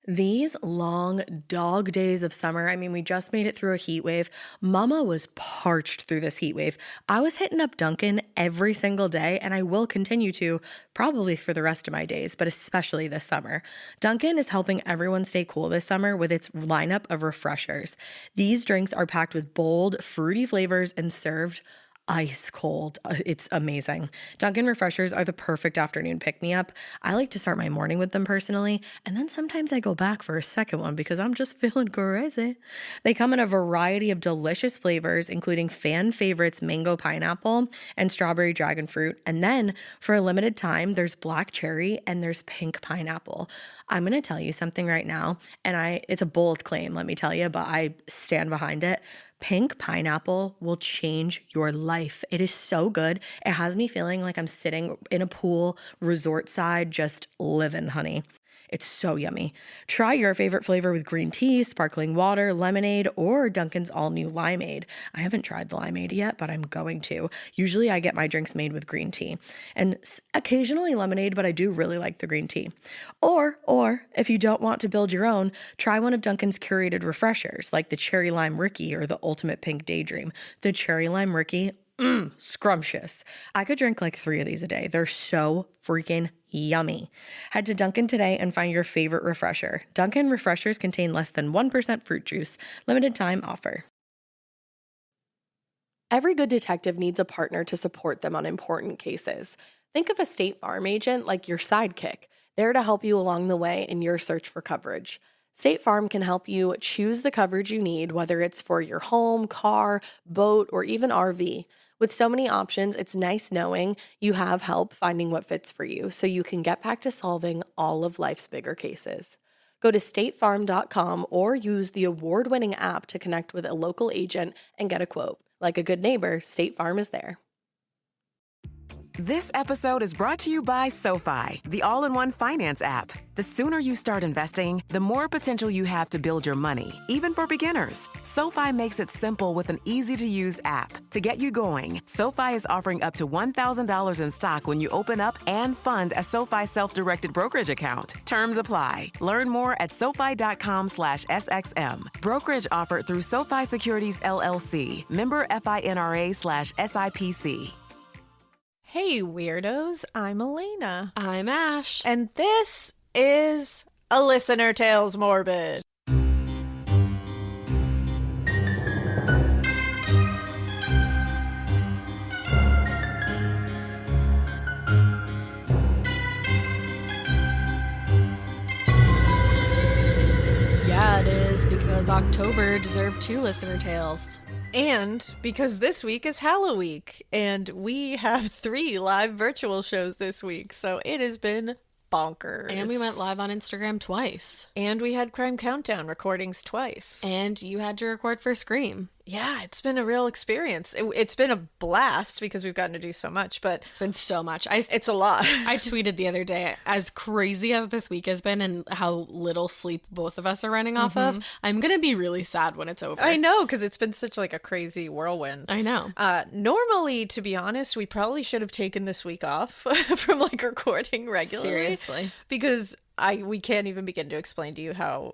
These long dog days of summer, I mean, we just made it through a heat wave. Mama was parched through this heat wave. I was hitting up Dunkin' every single day, and I will continue to probably for the rest of my days, but especially this summer. Dunkin' is helping everyone stay cool this summer with its lineup of refreshers. These drinks are packed with bold, fruity flavors and served ice cold. It's amazing. Dunkin' refreshers are the perfect afternoon pick-me-up. I like to start my morning with them personally, and then sometimes I go back for a second one because I'm just feeling crazy. They come in a variety of delicious flavors, including fan favorites mango pineapple and strawberry dragon fruit. And then for a limited time, there's black cherry and there's pink pineapple. I'm going to tell you something right now, and it's a bold claim, let me tell you, but I stand behind it. Pink pineapple will change your life. It is so good. It has me feeling like I'm sitting in a pool, resort side, just living, honey. It's so yummy. Try your favorite flavor with green tea, sparkling water, lemonade, or Dunkin's all-new limeade. I haven't tried the limeade yet, but I'm going to. Usually I get my drinks made with green tea and occasionally lemonade, but I do really like the green tea. Or if you don't want to build your own, try one of Dunkin's curated refreshers like the Cherry Lime Ricky or the Ultimate Pink Daydream. The Cherry Lime Ricky, scrumptious. I could drink like 3 of these a day. They're so freaking yummy. Head to Dunkin' today and find your favorite refresher. Dunkin' refreshers contain less than 1% fruit juice. Limited time offer. Every good detective needs a partner to support them on important cases. Think of a State Farm agent like your sidekick, there to help you along the way in your search for coverage. State Farm can help you choose the coverage you need, whether it's for your home, car, boat, or even RV. With so many options, it's nice knowing you have help finding what fits for you so you can get back to solving all of life's bigger cases. Go to statefarm.com or use the award-winning app to connect with a local agent and get a quote. Like a good neighbor, State Farm is there. This episode is brought to you by SoFi, the all-in-one finance app. The sooner you start investing, the more potential you have to build your money, even for beginners. SoFi makes it simple with an easy-to-use app. To get you going, SoFi is offering up to $1,000 in stock when you open up and fund a SoFi self-directed brokerage account. Terms apply. Learn more at SoFi.com/SXM. Brokerage offered through SoFi Securities LLC. Member FINRA/SIPC. Hey weirdos, I'm Alaina. I'm Ash. And this is A Listener Tales Morbid. Yeah, it is, because October deserved 2 listener tales. And because this week is Halloween, and we have 3 live virtual shows this week, so it has been bonkers. And we went live on Instagram twice. And we had Crime Countdown recordings twice. And you had to record for Scream. Yeah, it's been a real experience. It's been a blast because we've gotten to do so much, but It's been so much. it's a lot. I tweeted the other day, as crazy as this week has been and how little sleep both of us are running off of, I'm going to be really sad when it's over. I know, because it's been such like a crazy whirlwind. I know. Normally, to be honest, we probably should have taken this week off from like recording regularly. Seriously. Because we can't even begin to explain to you how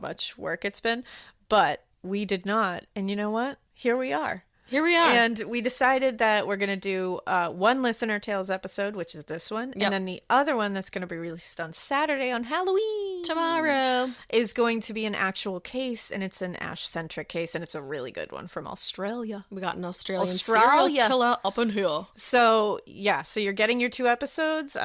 much work it's been. But we did not. And you know what? Here we are. Here we are. And we decided that we're going to do one Listener Tales episode, which is this one. Yep. And then the other one that's going to be released on Saturday on Halloween. Tomorrow. Is going to be an actual case. And it's an Ash-centric case. And it's a really good one from Australia. We got an Australian Australia. serial killer up in here. So, yeah. So you're getting your 2 episodes.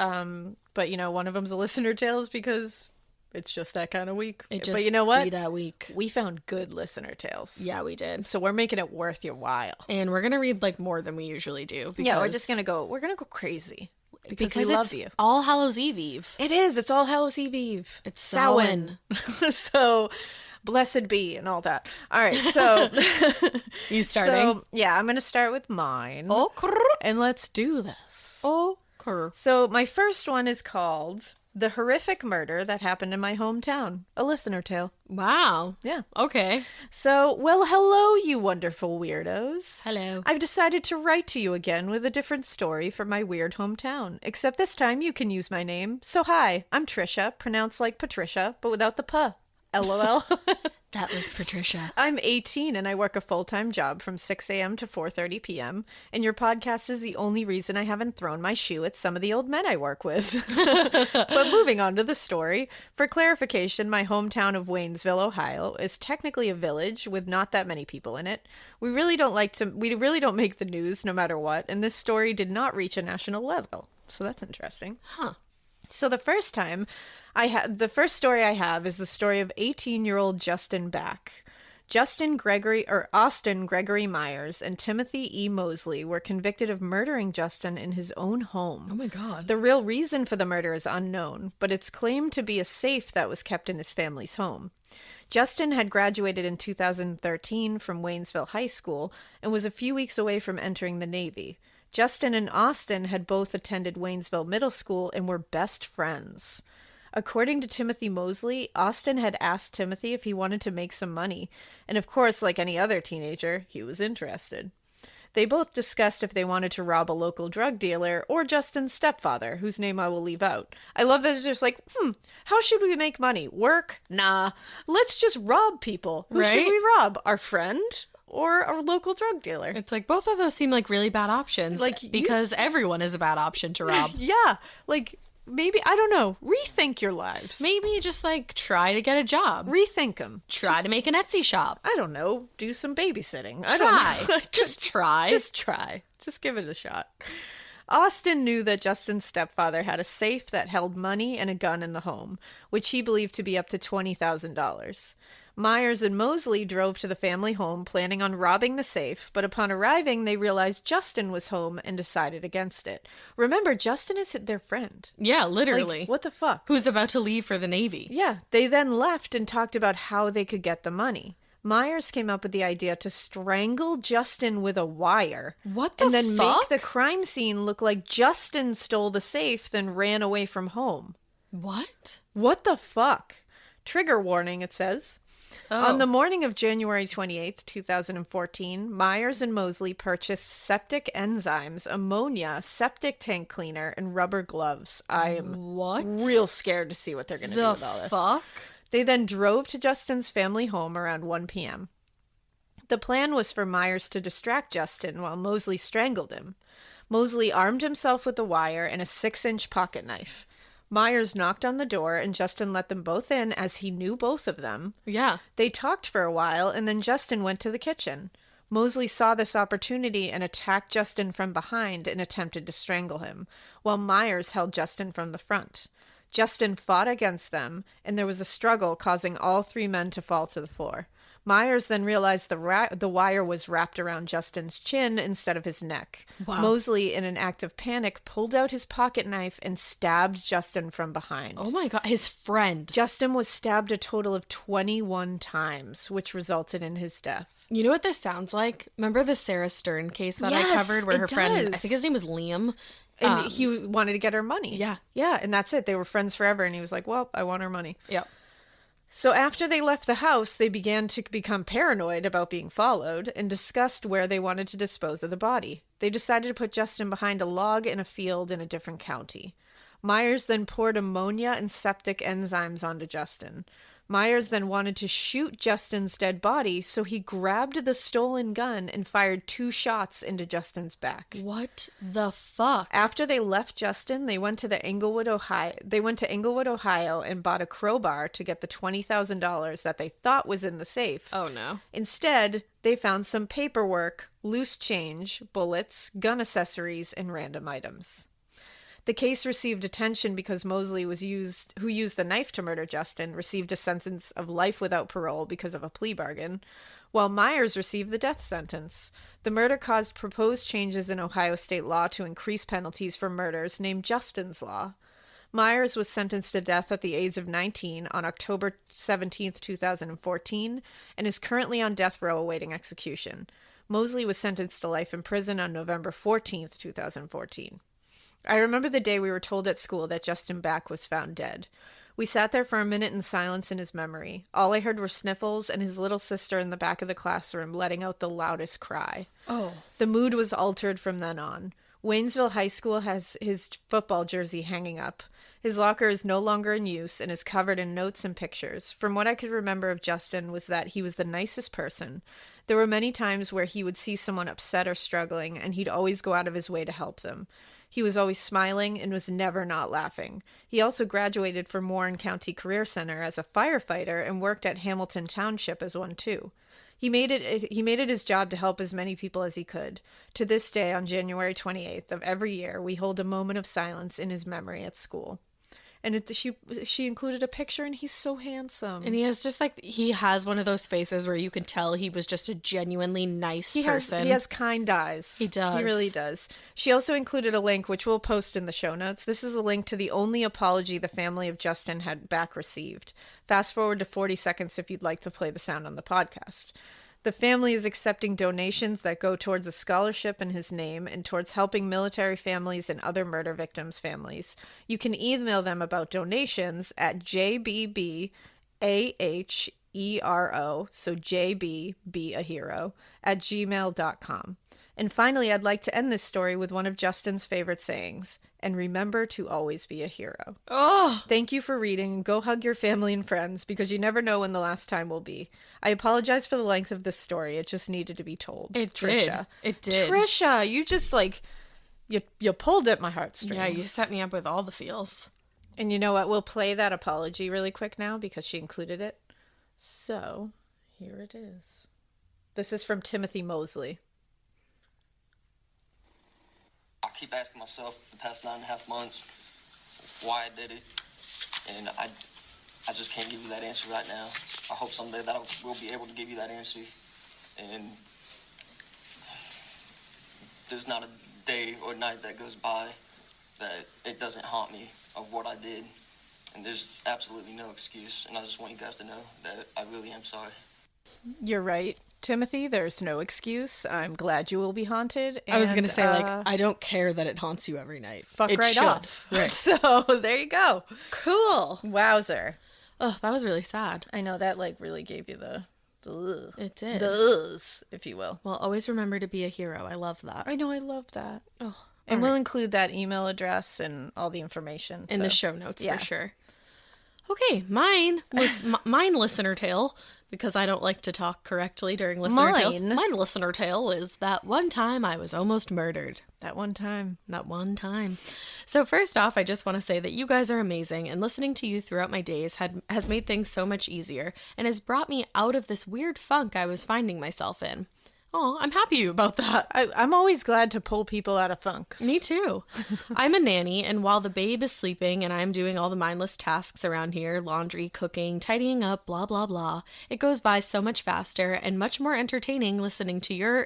But, you know, one of them's a Listener Tales because it's just that kind of week. But you know what? Be that week. We found good Listener Tales. Yeah, we did. So we're making it worth your while. And we're going to read like more than we usually do. Yeah, we're just going to go crazy. Because we love it's you. All Hallows Eve. It is. It's All Hallows Eve. It's Samhain. So blessed be and all that. All right. So You starting? So, yeah, I'm going to start with mine. Oh, And let's do this. oh. So my first one is called The horrific murder that happened in my hometown. A listener tale. Wow. Yeah. Okay. So, well, hello, you wonderful weirdos. Hello. I've decided to write to you again with a different story from my weird hometown. Except this time you can use my name. So hi, I'm Trisha, pronounced like Patricia, but without the puh. LOL. That was Patricia. I'm 18 and I work a full-time job from 6 a.m. to 4:30 p.m. And your podcast is the only reason I haven't thrown my shoe at some of the old men I work with. But moving on to the story. For clarification, my hometown of Waynesville, Ohio is technically a village with not that many people in it. We really don't make the news no matter what, and this story did not reach a national level. So that's interesting. Huh. So the first story I have is the story of 18-year-old Justin Back. Austin Gregory Myers and Timothy E. Mosley were convicted of murdering Justin in his own home. Oh my God. The real reason for the murder is unknown, but it's claimed to be a safe that was kept in his family's home. Justin had graduated in 2013 from Waynesville High School and was a few weeks away from entering the Navy. Justin and Austin had both attended Waynesville Middle School and were best friends. According to Timothy Mosley, Austin had asked Timothy if he wanted to make some money, and of course, like any other teenager, he was interested. They both discussed if they wanted to rob a local drug dealer or Justin's stepfather, whose name I will leave out. I love that it's just like, how should we make money? Work? Nah. Let's just rob people. Who should Right? we rob? Our friend? Or a local drug dealer? It's like both of those seem like really bad options. Like, because everyone is a bad option to rob. Yeah. Like, maybe, I don't know, rethink your lives. Maybe just like try to get a job. Rethink them. Try to make an Etsy shop. I don't know, do some babysitting. I Try. don't know. Just try. Just try. Just give it a shot. Austin knew that Justin's stepfather had a safe that held money and a gun in the home, which he believed to be up to $20,000. Myers and Mosley drove to the family home planning on robbing the safe, but upon arriving, they realized Justin was home and decided against it. Remember, Justin is their friend. Yeah, literally. Like, what the fuck? Who's about to leave for the Navy. Yeah, they then left and talked about how they could get the money. Myers came up with the idea to strangle Justin with a wire. What the And then fuck? make the crime scene look like Justin stole the safe, then ran away from home. What? What the fuck? Trigger warning, it says. Oh. On the morning of January 28th, 2014, Myers and Mosley purchased septic enzymes, ammonia, septic tank cleaner, and rubber gloves. I am What? real scared to see what they're going to do The with all this. fuck? They then drove to Justin's family home around 1 p.m. The plan was for Myers to distract Justin while Mosley strangled him. Mosley armed himself with a wire and a 6-inch pocket knife. Myers knocked on the door and Justin let them both in as he knew both of them. Yeah. They talked for a while and then Justin went to the kitchen. Mosley saw this opportunity and attacked Justin from behind and attempted to strangle him, while Myers held Justin from the front. Justin fought against them, and there was a struggle causing all three men to fall to the floor. Myers then realized the wire was wrapped around Justin's chin instead of his neck. Wow. Mosley, in an act of panic, pulled out his pocket knife and stabbed Justin from behind. Oh my God. His friend. Justin was stabbed a total of 21 times, which resulted in his death. You know what this sounds like? Remember the Sarah Stern case that I Yes, covered where it her friend, I does. think his name was Liam. And he wanted to get her money. Yeah. Yeah, and that's it. They were friends forever, and he was like, well, I want her money. Yep. So after they left the house, they began to become paranoid about being followed and discussed where they wanted to dispose of the body. They decided to put Justin behind a log in a field in a different county. Myers then poured ammonia and septic enzymes onto Justin. Myers then wanted to shoot Justin's dead body, so he grabbed the stolen gun and fired 2 shots into Justin's back. What the fuck? After they left Justin, they went to Englewood, Ohio and bought a crowbar to get the $20,000 that they thought was in the safe. Oh no. Instead, they found some paperwork, loose change, bullets, gun accessories, and random items. The case received attention because Mosley who used the knife to murder Justin, received a sentence of life without parole because of a plea bargain, while Myers received the death sentence. The murder caused proposed changes in Ohio state law to increase penalties for murders named Justin's Law. Myers was sentenced to death at the age of 19 on October 17, 2014, and is currently on death row awaiting execution. Mosley was sentenced to life in prison on November 14, 2014. I remember the day we were told at school that Justin Back was found dead. We sat there for a minute in silence in his memory. All I heard were sniffles and his little sister in the back of the classroom letting out the loudest cry. Oh. The mood was altered from then on. Waynesville High School has his football jersey hanging up. His locker is no longer in use and is covered in notes and pictures. From what I could remember of Justin was that he was the nicest person. There were many times where he would see someone upset or struggling, and he'd always go out of his way to help them. He was always smiling and was never not laughing. He also graduated from Warren County Career Center as a firefighter and worked at Hamilton Township as one too. He made it his job to help as many people as he could. To this day, on January 28th of every year, we hold a moment of silence in his memory at school. And she included a picture, and he's so handsome. And he has one of those faces where you can tell he was just a genuinely nice person. He has kind eyes. He does. He really does. She also included a link, which we'll post in the show notes. This is a link to the only apology the family of Justin had back received. Fast forward to 40 seconds if you'd like to play the sound on the podcast. The family is accepting donations that go towards a scholarship in his name and towards helping military families and other murder victims' families. You can email them about donations at jbbahero, so JB, be a hero, at gmail.com. And finally, I'd like to end this story with one of Justin's favorite sayings, and remember to always be a hero. Oh! Thank you for reading, and go hug your family and friends, because you never know when the last time will be. I apologize for the length of this story. It just needed to be told. It Trisha. It did. Trisha, you just you pulled at my heartstrings. Yeah, you set me up with all the feels. And you know what? We'll play that apology really quick now because she included it. So, here it is. This is from Timothy Mosley. I keep asking myself the past 9.5 months why I did it, and I just can't give you that answer right now. I hope someday that I will be able to give you that answer, and there's not a day or night that goes by that it doesn't haunt me of what I did, and there's absolutely no excuse, and I just want you guys to know that I really am sorry. You're right, Timothy. There's no excuse. I'm glad you will be haunted. I was going to say, and, I don't care that it haunts you every night. fuck it right should. off. Right. So, there you go. Cool. Wowzer. Oh, that was really sad. I know that, really gave you the ugh. It did. The uhs, if you will. Well, always remember to be a hero. I love that. I know, I love that. Oh, And we'll include that email address and all the information. in so. the show notes yeah. for sure. Okay, mine listener tale, because I don't like to talk correctly during listener tales. Mine listener tale is that one time I was almost murdered. That one time. That one time. So first off, I just want to say that you guys are amazing, and listening to you throughout my days has made things so much easier and has brought me out of this weird funk I was finding myself in. Oh, I'm happy about that. I'm always glad to pull people out of funks. Me too. I'm a nanny, and while the babe is sleeping and I'm doing all the mindless tasks around here, laundry, cooking, tidying up, blah, blah, blah, it goes by so much faster and much more entertaining listening to your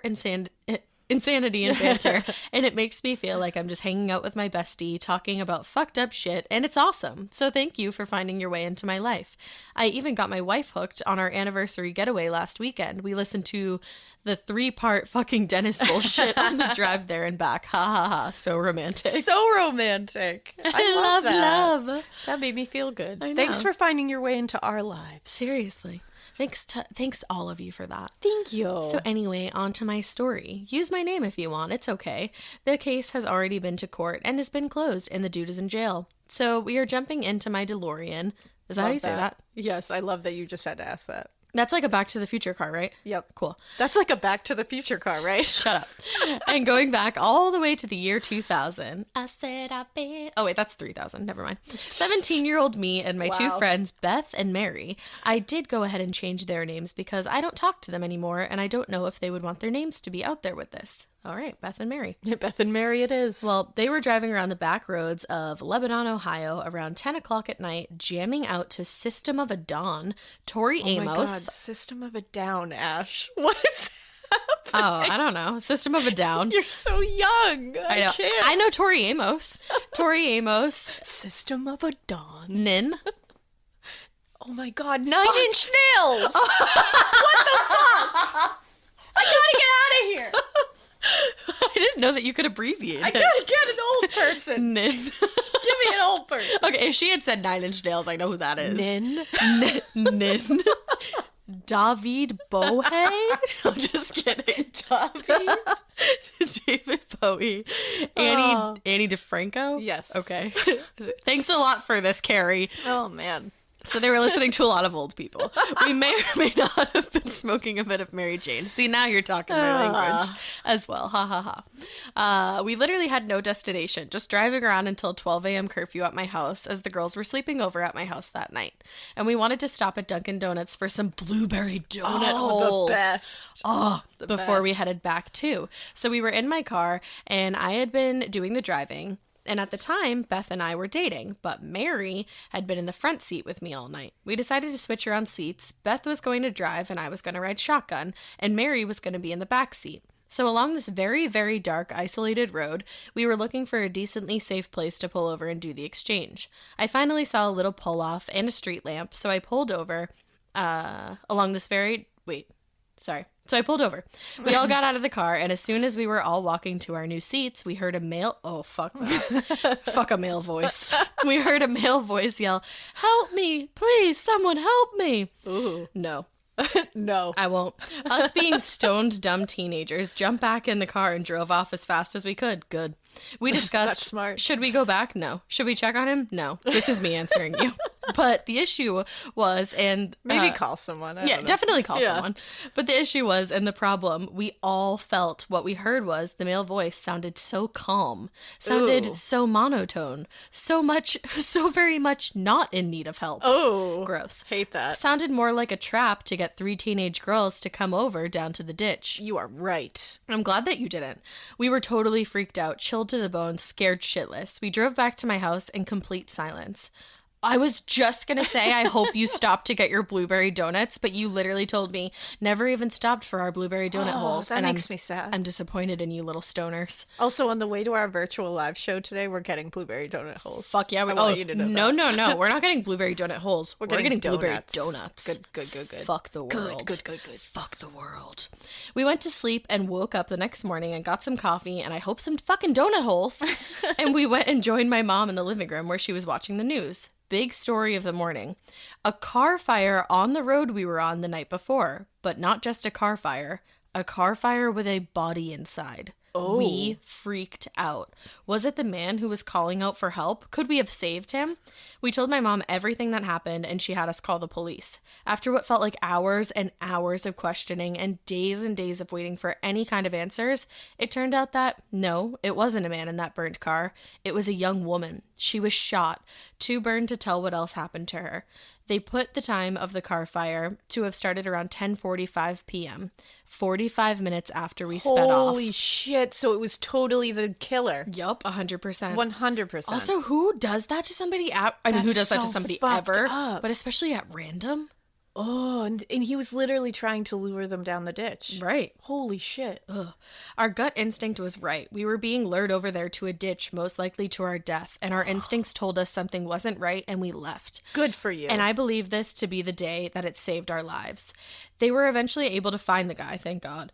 insanity and banter, and it makes me feel like I'm just hanging out with my bestie, talking about fucked up shit, and it's awesome. So thank you for finding your way into my life. I even got my wife hooked on our anniversary getaway last weekend. We listened to the 3-part fucking dentist bullshit on the drive there and back. Ha ha ha. So romantic. So romantic. I love that. Love. That made me feel good. I know. Thanks for finding your way into our lives. Seriously. Thanks all of you for that. Thank you. So anyway, on to my story. Use my name if you want, it's okay. The case has already been to court and has been closed, and the dude is in jail. So we are jumping into my DeLorean. Is that how you say that? Yes, I love that you just had to ask that. That's like a Back to the Future car, right? Yep. Cool. That's like a Back to the Future car, right? Shut up. And going back all the way to the year 2000. I said I've been... Oh, wait, that's 3000. Never mind. 17-year-old me and my two friends, Beth and Mary. I did go ahead and change their names because I don't talk to them anymore, and I don't know if they would want their names to be out there with this. All right, Beth and Mary. Beth and Mary it is. Well, they were driving around the back roads of Lebanon, Ohio around 10 o'clock at night, jamming out to System of a Dawn, Tori Amos. Oh my God, System of a Down, Ash. What is happening? Oh, I don't know. System of a Down. You're so young. I know. Can't. I know Tori Amos. Tori Amos. System of a Dawn. Nin. Oh my God, 9 Inch Nails. What the fuck? I gotta get out of here. I didn't didn't know that you could abbreviate I it. gotta get an old person. Nin. Give me an old person. Okay, if she had said 9 Inch Nails, I know who that is. Nin. Nin. David Bowie? I'm just kidding. David Bowie. Annie DeFranco? Yes. Okay. Thanks a lot for this, Carrie. Oh, man. So they were listening to a lot of old people. We may or may not have been smoking a bit of Mary Jane. See, now you're talking my language as well. Ha ha ha. We literally had no destination, just driving around until 12 a.m. curfew at my house as the girls were sleeping over at my house that night. And we wanted to stop at Dunkin' Donuts for some blueberry donut holes. The best. Before we headed back too. So we were in my car and I had been doing the driving. And at the time, Beth and I were dating, but Mary had been in the front seat with me all night. We decided to switch around seats. Beth was going to drive and I was going to ride shotgun, and Mary was going to be in the back seat. So along this very, very dark, isolated road, we were looking for a decently safe place to pull over and do the exchange. I finally saw a little pull-off and a street lamp, so I pulled over along this very... So I pulled over. We all got out of the car, and as soon as we were all walking to our new seats, we heard a male... Oh, fuck that. Fuck a male voice. We heard a male voice yell, "Help me! Please, someone help me!" Ooh. No. No. I won't. Us being stoned, dumb teenagers jumped back in the car and drove off as fast as we could. Good. We discussed, That's smart. Should we go back? No. Should we check on him? No. This is me answering you. But the issue was, and... Maybe call someone. I Yeah, don't know. definitely call someone. But the issue was, and the problem, we all felt what we heard was the male voice sounded so calm, sounded Ooh. so monotone, so very much not in need of help. Oh. Gross. Hate that. Sounded more like a trap to get 3 teenage girls to come over down to the ditch. You are right. I'm glad that you didn't. We were totally freaked out, chilled to the bone, scared shitless. We drove back to my house in complete silence. I was just going to say, I hope you stopped to get your blueberry donuts, but you literally told me never even stopped for our blueberry donut holes. That makes me sad. I'm disappointed in you little stoners. Also, on the way to our virtual live show today, we're getting blueberry donut holes. Fuck yeah. I want you to know that. No. We're not getting blueberry donut holes. We're getting blueberry donuts. Good. Fuck the world. Good. Fuck the world. We went to sleep and woke up the next morning and got some coffee and I hope some fucking donut holes. And we went and joined my mom in the living room where she was watching the news. Big story of the morning. A car fire on the road we were on the night before, but not just a car fire with a body inside. Oh. We freaked out. Was it the man who was calling out for help? Could we have saved him? We told my mom everything that happened and she had us call the police. After what felt like hours and hours of questioning and days of waiting for any kind of answers, it turned out that no, it wasn't a man in that burnt car. It was a young woman. She was shot, too burned to tell what else happened to her. They put the time of the car fire to have started around 10:45 p.m., 45 minutes after we sped off. Holy shit. So it was totally the killer. Yup, 100%. 100%. Also, who does that to somebody who does that to so somebody fucked ever? up. But especially at random? Oh, and he was literally trying to lure them down the ditch. Right. Holy shit. Ugh. Our gut instinct was right. We were being lured over there to a ditch, most likely to our death, and our instincts told us something wasn't right, and we left. Good for you. And I believe this to be the day that it saved our lives. They were eventually able to find the guy, thank God.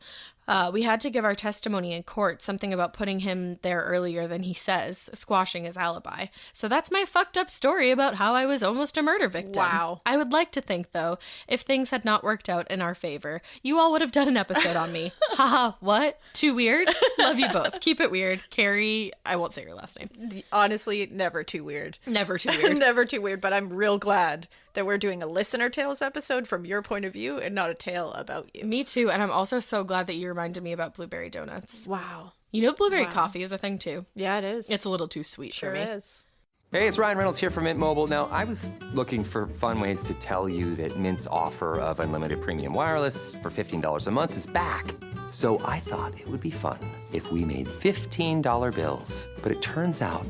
We had to give our testimony in court, something about putting him there earlier than he says, squashing his alibi. So that's my fucked up story about how I was almost a murder victim. Wow. I would like to think, though, if things had not worked out in our favor, you all would have done an episode on me. Haha, what? Too weird? Love you both. Keep it weird. Carrie, I won't say your last name. Honestly, never too weird. Never too weird. Never too weird, but I'm real glad that we're doing a listener tales episode from your point of view and not a tale about you. Me too, and I'm also so glad that you reminded me about blueberry donuts. Wow. You know blueberry coffee is a thing too. Yeah, it is. It's a little too sweet sure for me. is. Hey, it's Ryan Reynolds here from Mint Mobile. Now, I was looking for fun ways to tell you that Mint's offer of unlimited premium wireless for $15 a month is back. So I thought it would be fun if we made $15 bills. But it turns out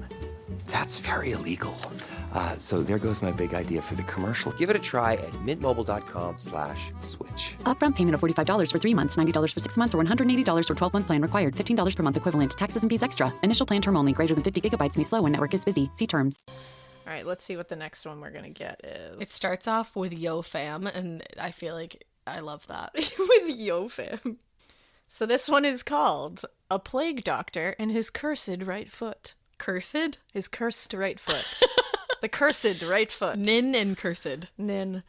that's very illegal. So there goes my big idea for the commercial. Give it a try at mintmobile.com/switch. Upfront payment of $45 for 3 months, $90 for 6 months, or $180 for 12-month plan required. $15 per month equivalent. Taxes and fees extra. Initial plan term only. Greater than 50 gigabytes may slow when network is busy. See terms. All right, let's see what the next one we're going to get is. It starts off with Yo Fam, and I feel like I love that. with Yo Fam. So this one is called a plague doctor and his cursed right foot. Cursed? His cursed right foot. The cursed right foot. Nin and cursed. Nin.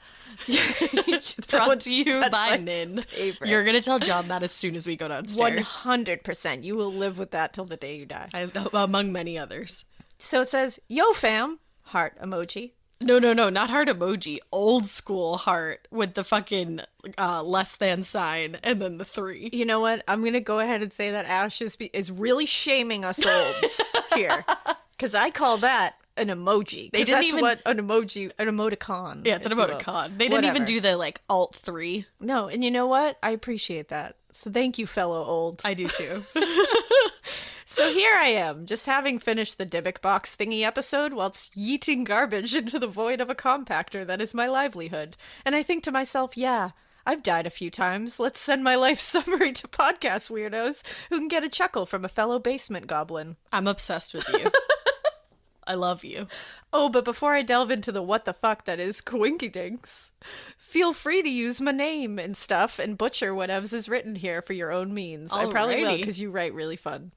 Brought to you That's by my Nin. favorite. You're going to tell John that as soon as we go downstairs. 100%. You will live with that till the day you die. Among many others. So it says, yo fam, heart emoji. No, not heart emoji. Old school heart with the fucking less than sign and then the 3. You know what? I'm going to go ahead and say that Ash is really shaming us olds here. Because I call that an emoji. They didn't that's even what an emoticon. Yeah, it's an if you will. emoticon. They didn't even do the like alt 3. No, and you know what? I appreciate that. So thank you, fellow old. I do too. So here I am, just having finished the Dybbuk box thingy episode whilst yeeting garbage into the void of a compactor that is my livelihood. And I think to myself, yeah, I've died a few times. Let's send my life summary to podcast weirdos who can get a chuckle from a fellow basement goblin. I'm obsessed with you. I love you. Oh, but before I delve into the what the fuck that is Coinkydinks, feel free to use my name and stuff and butcher whatevs is written here for your own means. I probably will, Alrighty. because you write really fun.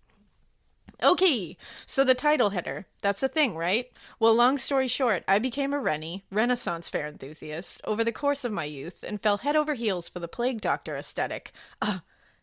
Okay, so the title header, that's a thing, right? Well, long story short, I became a Renaissance fair enthusiast, over the course of my youth and fell head over heels for the Plague Doctor aesthetic.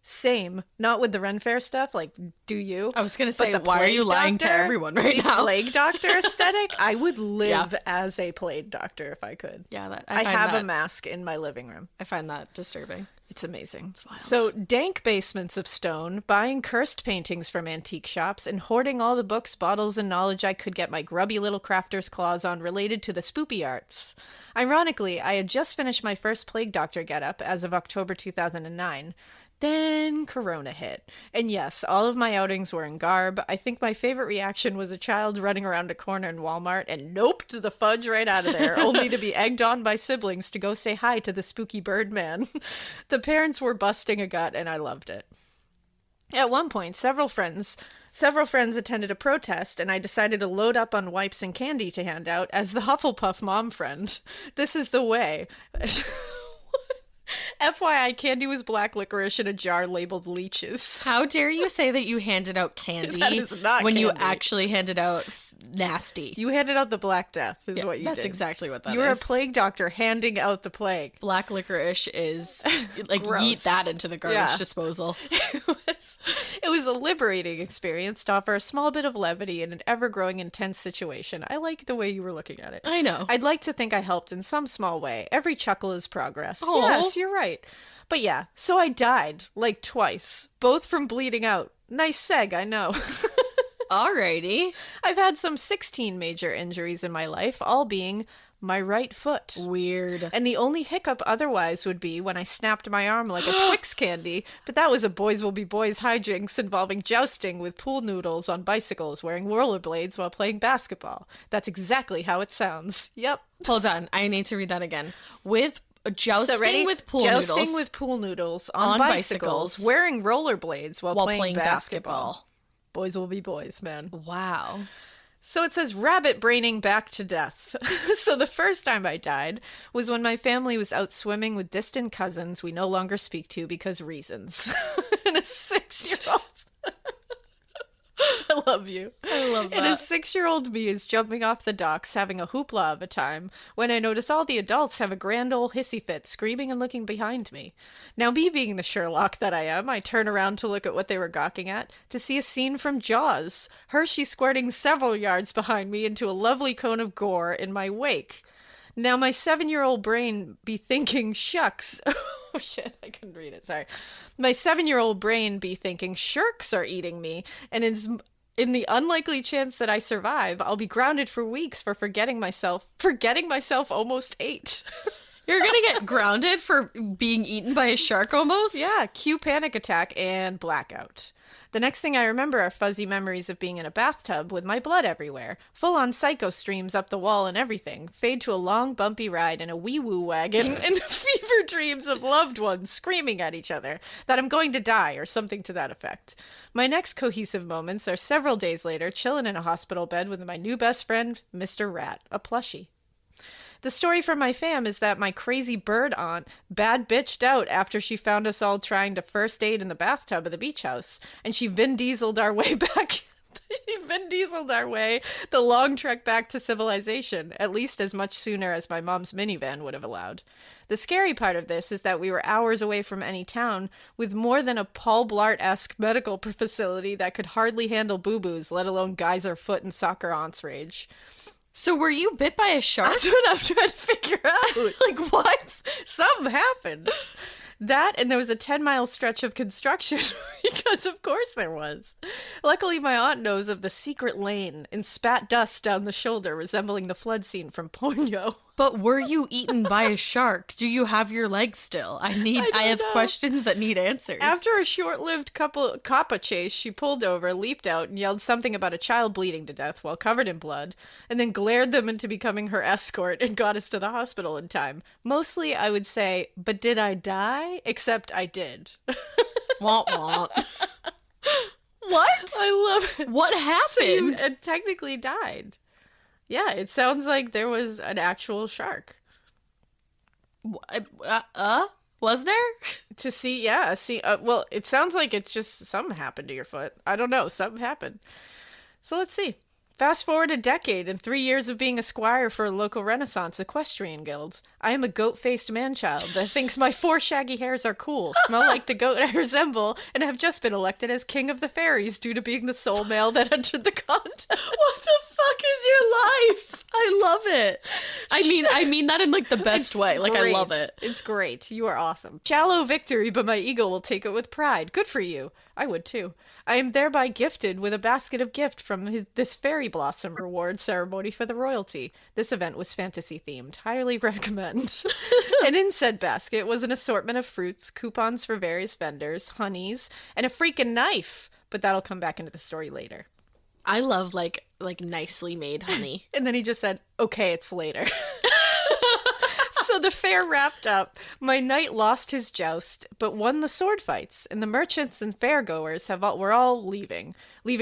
Same. Not with the Ren Fair stuff, like, do you? I was going to But say, the why are you Plague lying to Doctor? everyone right The now? Plague Doctor aesthetic? I would live as a Plague Doctor if I could. Yeah, I have a mask in my living room. I find that disturbing. It's amazing. It's wild. So, dank basements of stone, buying cursed paintings from antique shops, and hoarding all the books, bottles, and knowledge I could get my grubby little crafter's claws on related to the spoopy arts. Ironically, I had just finished my first Plague Doctor getup as of October 2009. Then Corona hit. And yes, all of my outings were in garb. I think my favorite reaction was a child running around a corner in Walmart and noped the fudge right out of there, only to be egged on by siblings to go say hi to the spooky bird man. The parents were busting a gut, and I loved it. At one point, several friends attended a protest, and I decided to load up on wipes and candy to hand out as the Hufflepuff mom friend. This is the way. FYI, candy was black licorice in a jar labeled leeches. How dare you say that you handed out candy That is not when you candy. actually handed out nasty? You handed out the Black Death, is Yeah, what you did. that's exactly what that is. You were a plague doctor handing out the plague. Black licorice is like Gross. yeet that into the garbage Yeah. disposal. It was a liberating experience to offer a small bit of levity in an ever-growing intense situation. I like the way you were looking at it. I know. I'd like to think I helped in some small way. Every chuckle is progress. Aw. Yes, you're right. But yeah, so I died, like twice, both from bleeding out. Nice seg, I know. Alrighty. I've had some 16 major injuries in my life, all being my right foot. Weird. And the only hiccup otherwise would be when I snapped my arm like a Twix candy, but that was a Boys Will Be Boys hijinks involving jousting with pool noodles on bicycles wearing rollerblades while playing basketball. That's exactly how it sounds. Yep. Hold on. I need to read that again. With jousting ready? with pool jousting noodles with pool noodles on, on bicycles, bicycles, wearing rollerblades while playing basketball. basketball. Boys will be boys, man. Wow. So it says rabbit braining back to death. So the first time I died was when my family was out swimming with distant cousins we no longer speak to because reasons. And a 6-year-old. I love you. I love that. And a 6-year-old me is jumping off the docks having a hoopla of a time when I notice all the adults have a grand old hissy fit screaming and looking behind me. Now, me being the Sherlock that I am, I turn around to look at what they were gawking at to see a scene from Jaws. Hershey squirting several yards behind me into a lovely cone of gore in my wake. Now, my 7-year-old brain be thinking, shucks. Oh, shit, I couldn't read it, sorry. My 7-year-old brain be thinking, shirks are eating me, and in the unlikely chance that I survive, I'll be grounded for weeks for forgetting myself almost 8. You're going to get grounded for being eaten by a shark almost? Yeah, cue panic attack and blackout. The next thing I remember are fuzzy memories of being in a bathtub with my blood everywhere, full-on psycho streams up the wall and everything, fade to a long, bumpy ride in a wee-woo wagon, and fever dreams of loved ones screaming at each other that I'm going to die or something to that effect. My next cohesive moments are several days later, chilling in a hospital bed with my new best friend, Mr. Rat, a plushie. The story for my fam is that my crazy bird aunt bad bitched out after she found us all trying to first aid in the bathtub of the beach house, and she Vin Dieseled our way back. Vin Dieseled our way the long trek back to civilization, at least as much sooner as my mom's minivan would have allowed. The scary part of this is that we were hours away from any town with more than a Paul Blart-esque medical facility that could hardly handle boo-boos, let alone geyser foot and soccer aunts rage. So were you bit by a shark? That's what I'm trying to figure out. Like, what? Something happened. That, and there was a 10-mile stretch of construction, because of course there was. Luckily, my aunt knows of the secret lane and spat dust down the shoulder, resembling the flood scene from Ponyo. But were you eaten by a shark? Do you have your legs still? I have questions that need answers. After a short-lived coppa chase, she pulled over, leaped out, and yelled something about a child bleeding to death while covered in blood, and then glared them into becoming her escort and got us to the hospital in time. Mostly, I would say, but did I die? Except I did. Womp womp. What? I love it. What happened? So you technically died. Yeah, it sounds like there was an actual shark. Was there? Well, it sounds like it's just something happened to your foot. I don't know, something happened. So let's see. Fast forward a decade and 3 years of being a squire for a local Renaissance equestrian guild. I am a goat-faced man-child that thinks my 4 shaggy hairs are cool, smell like the goat I resemble, and have just been elected as king of the fairies due to being the sole male that entered the contest. What the fuck is your life? I love it. I mean that in like the best way. Like, great. I love it. It's great. You are awesome. Shallow victory, but my ego will take it with pride. Good for you. I would too. I am thereby gifted with a basket of gift from this fairy blossom reward ceremony for the royalty. This event was fantasy themed. Highly recommend. And in said basket was an assortment of fruits, coupons for various vendors, honeys, and a freaking knife. But that'll come back into the story later. I love like nicely made honey. And then he just said, okay, it's later. So the fair wrapped up. My knight lost his joust, but won the sword fights, and the merchants and fairgoers were all leaving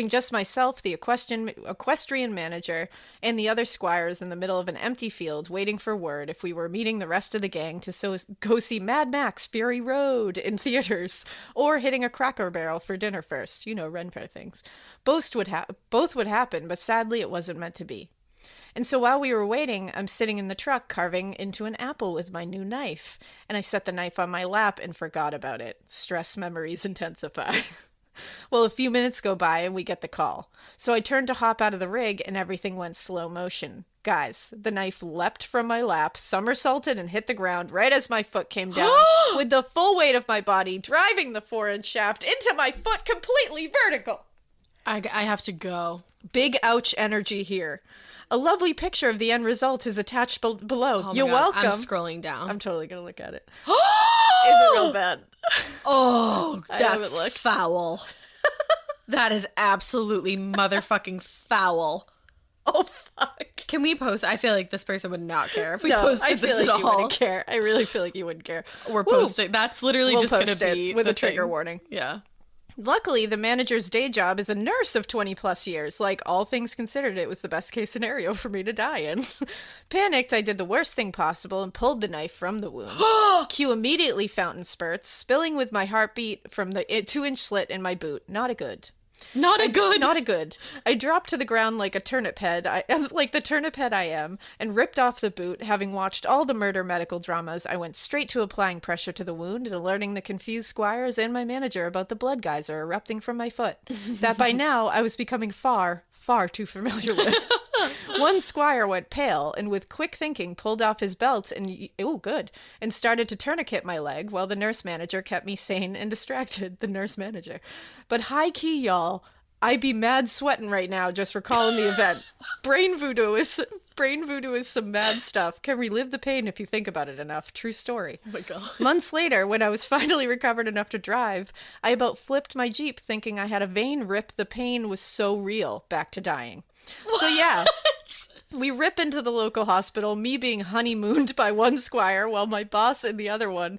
just myself, the equestrian manager, and the other squires in the middle of an empty field, waiting for word if we were meeting the rest of the gang to go see Mad Max Fury Road in theaters, or hitting a Cracker Barrel for dinner first. You know, Ren Fair things. Both would happen, but sadly it wasn't meant to be. And so while we were waiting, I'm sitting in the truck carving into an apple with my new knife, and I set the knife on my lap and forgot about it. Stress memories intensify. Well, a few minutes go by and we get the call. So I turned to hop out of the rig and everything went slow motion. Guys, the knife leapt from my lap, somersaulted, and hit the ground right as my foot came down, with the full weight of my body driving the 4-inch shaft into my foot completely vertical. I have to go. Big ouch energy here. A lovely picture of the end result is attached below. Oh You're God, welcome. I'm scrolling down. I'm totally going to look at it. Is it real bad? Oh, I haven't that's looked. foul. That is absolutely motherfucking foul. Oh, fuck. Can we post? I feel like this person would not care if we No, posted I feel this like at you all. wouldn't care. I really feel like you wouldn't care. We're Woo. posting. That's literally We'll just going to post it be with the a trigger thing. warning. Yeah. Luckily, the manager's day job is a nurse of 20 plus years. Like, all things considered, it was the best case scenario for me to die in. Panicked, I did the worst thing possible and pulled the knife from the wound. Cue immediately fountain spurts, spilling with my heartbeat from the 2-inch slit in my boot. Not a good. Not a good. I dropped to the ground like a turnip head, like the turnip head I am, and ripped off the boot. Having watched all the murder medical dramas, I went straight to applying pressure to the wound and alerting the confused squires and my manager about the blood geyser erupting from my foot, that by now I was becoming far, far too familiar with. One squire went pale and with quick thinking pulled off his belt and started to tourniquet my leg while the nurse manager kept me sane and distracted. The nurse manager. But high key, y'all, I be mad sweating right now just recalling the event. Brain voodoo is some mad stuff. Can relive the pain if you think about it enough. True story. Oh my God. Months later, when I was finally recovered enough to drive, I about flipped my Jeep thinking I had a vein rip. The pain was so real. Back to dying. What? So yeah. We rip into the local hospital, me being honeymooned by one squire while my boss and the other one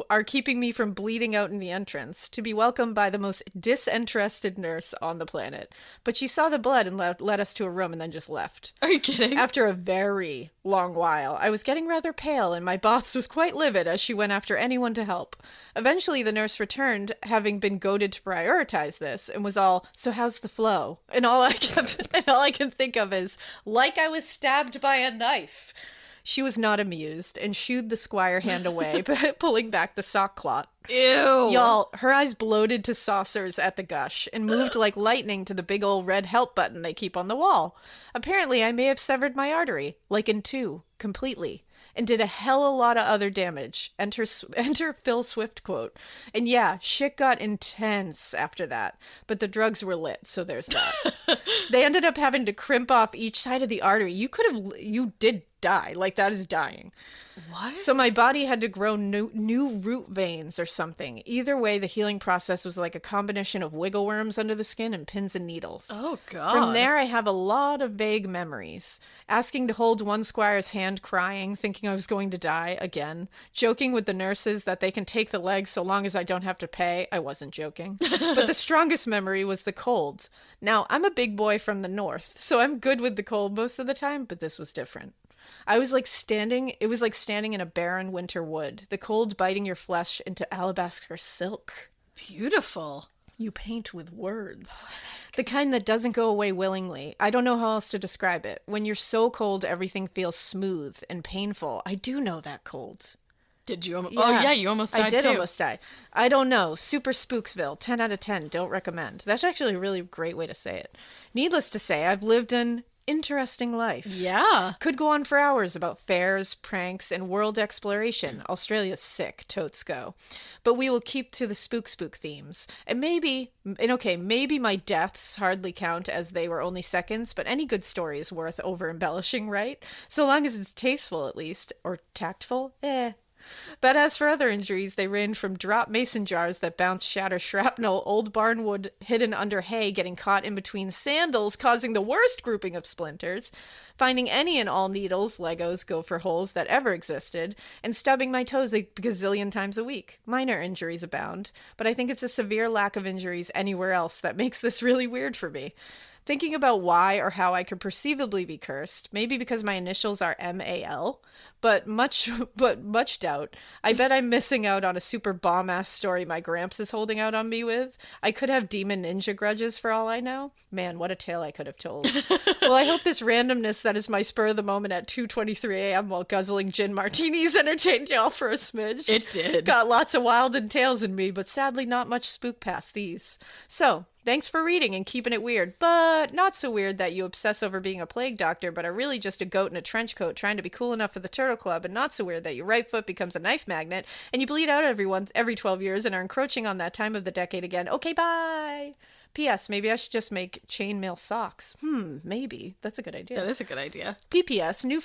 are keeping me from bleeding out in the entrance, to be welcomed by the most disinterested nurse on the planet. But she saw the blood and led us to a room and then just left. Are you kidding? After a very long while, I was getting rather pale and my boss was quite livid as she went after anyone to help. Eventually, the nurse returned, having been goaded to prioritize this, and was all, "So how's the flow?" And all I can think of is, like I was stabbed by a knife. She was not amused and shooed the squire hand away, pulling back the sock clot. Ew. Y'all, her eyes bloated to saucers at the gush and moved like lightning to the big old red help button they keep on the wall. Apparently, I may have severed my artery, like in two, completely, and did a hell of a lot of other damage. Enter Phil Swift quote. And yeah, shit got intense after that, but the drugs were lit, so there's that. They ended up having to crimp off each side of the artery. You did die. Like, that is dying. What? So my body had to grow new root veins or something. Either way, the healing process was like a combination of wiggle worms under the skin and pins and needles. Oh, God. From there, I have a lot of vague memories. Asking to hold one squire's hand, crying, thinking I was going to die again. Joking with the nurses that they can take the legs so long as I don't have to pay. I wasn't joking. But the strongest memory was the cold. Now, I'm a big boy from the north, so I'm good with the cold most of the time, but this was different. It was like standing in a barren winter wood, the cold biting your flesh into alabaster silk. Beautiful. You paint with words. The kind that doesn't go away willingly. I don't know how else to describe it. When you're so cold, everything feels smooth and painful. I do know that cold. Did you? Yeah. Oh, yeah, you almost died, I did too. almost die. I don't know. Super Spooksville. 10 out of 10. Don't recommend. That's actually a really great way to say it. Needless to say, I've lived an interesting life. Yeah. Could go on for hours about fairs, pranks, and world exploration. Australia's sick, totes go. But we will keep to the spook themes. And maybe my deaths hardly count as they were only seconds, but any good story is worth over-embellishing, right? So long as it's tasteful, at least. Or tactful? But as for other injuries, they range from drop mason jars that bounce shatter shrapnel, old barnwood hidden under hay getting caught in between sandals causing the worst grouping of splinters, finding any and all needles, Legos, gopher holes that ever existed, and stubbing my toes a gazillion times a week. Minor injuries abound, but I think it's a severe lack of injuries anywhere else that makes this really weird for me. Thinking about why or how I could perceivably be cursed, maybe because my initials are MAL, but much doubt. I bet I'm missing out on a super bomb-ass story my gramps is holding out on me with. I could have demon ninja grudges for all I know. Man, what a tale I could have told. Well, I hope this randomness that is my spur of the moment at 2:23 a.m. while guzzling gin martinis entertained y'all for a smidge. It did. Got lots of wild and tales in me, but sadly not much spook past these. So, thanks for reading and keeping it weird, but not so weird that you obsess over being a plague doctor, but are really just a goat in a trench coat trying to be cool enough for the Turtle Club, and not so weird that your right foot becomes a knife magnet, and you bleed out every 12 years and are encroaching on that time of the decade again. Okay, bye! P.S. Maybe I should just make chainmail socks. Maybe. That's a good idea. That is a good idea. P.P.S. Few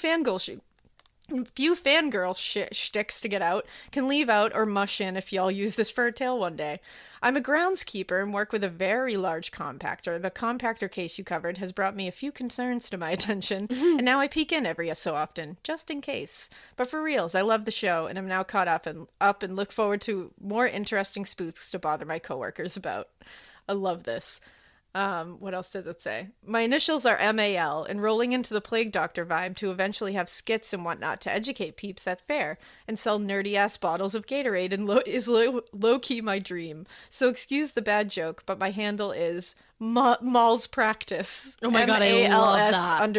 fangirl shticks to get out. Can leave out or mush in if y'all use this for a tale one day. I'm a groundskeeper and work with a very large compactor. The compactor case you covered has brought me a few concerns to my attention, and now I peek in every so often, just in case. But for reals, I love the show, and I'm now caught up and look forward to more interesting spooks to bother my coworkers about. I love this. What else does it say? My initials are MAL, and rolling into the Plague Doctor vibe to eventually have skits and whatnot to educate peeps at fair and sell nerdy-ass bottles of Gatorade and is low-key my dream. So excuse the bad joke, but my handle is Malls Practice. Oh my God, I love that.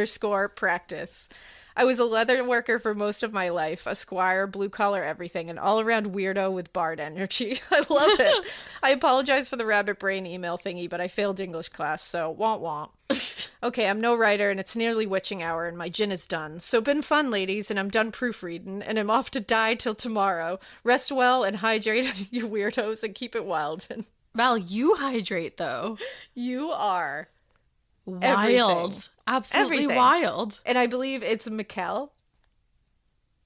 _practice. I was a leather worker for most of my life, a squire, blue-collar everything, an all-around weirdo with bard energy. I love it. I apologize for the rabbit brain email thingy, but I failed English class, so womp womp. Okay, I'm no writer, and it's nearly witching hour, and my gin is done. So been fun, ladies, and I'm done proofreading, and I'm off to die till tomorrow. Rest well and hydrate, you weirdos, and keep it wild. Val, you hydrate, though. You are... Wild. Everything. Absolutely Everything. wild. And I believe it's McElman.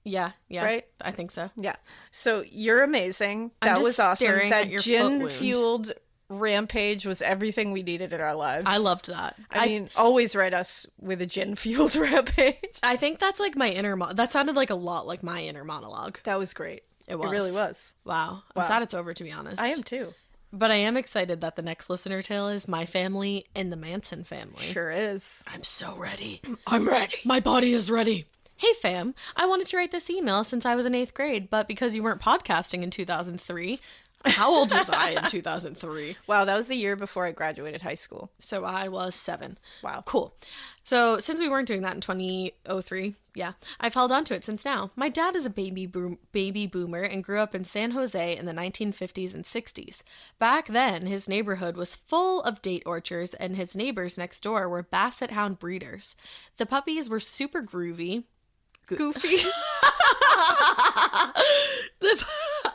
Yeah, Right? I think so. Yeah. So you're amazing. I'm That just was awesome. staring That at your foot gin wound. fueled Rampage was everything we needed in our lives. I loved that. I mean, always write us with a gin-fueled rampage. I think that's like my inner that sounded like a lot like my inner monologue. That was great. It was. It really was. Wow. I'm sad it's over, to be honest. I am too. But I am excited that the next listener tale is my family and the Manson family. Sure is. I'm so ready. I'm ready. My body is ready. Hey fam, I wanted to write this email since I was in 8th grade, but because you weren't podcasting in 2003, how old was I in 2003? Wow, that was the year before I graduated high school. So I was 7. Wow. Cool. So since we weren't doing that in 2003, yeah, I've held on to it since now. My dad is a baby boomer and grew up in San Jose in the 1950s and 60s. Back then, his neighborhood was full of date orchards, and his neighbors next door were basset hound breeders. The puppies were super groovy. Goofy.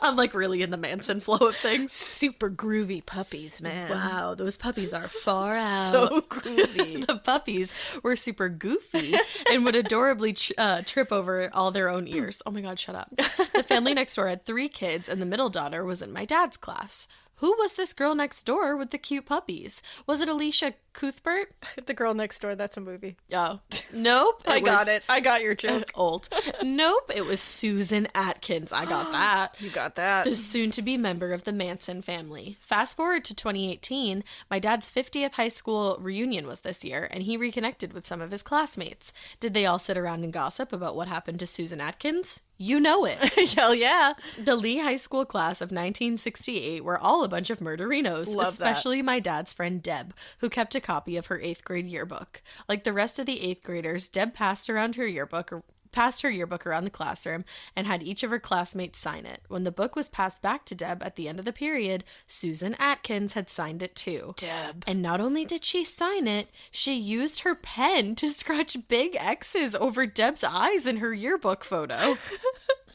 I'm like really in the Manson flow of things. Super groovy puppies, man. Wow, those puppies are far out. So groovy. The puppies were super goofy and would adorably trip over all their own ears. Oh my God, shut up. The family next door had 3 kids, and the middle daughter was in my dad's class. Who was this girl next door with the cute puppies? Was it Alicia Cuthbert? The Girl Next Door, that's a movie. Oh, nope. I got it. I got your joke. Old. Nope, it was Susan Atkins. I got that. You got that. The soon-to-be member of the Manson family. Fast forward to 2018, my dad's 50th high school reunion was this year, and he reconnected with some of his classmates. Did they all sit around and gossip about what happened to Susan Atkins? You know it. Hell yeah. The Lee High School class of 1968 were all a bunch of murderinos, Love especially my dad's friend Deb, who kept a copy of her 8th grade yearbook. Like the rest of the 8th graders, Deb passed her yearbook around the classroom and had each of her classmates sign it. When the book was passed back to Deb at the end of the period, Susan Atkins had signed it too. Deb. And not only did she sign it, she used her pen to scratch big X's over Deb's eyes in her yearbook photo.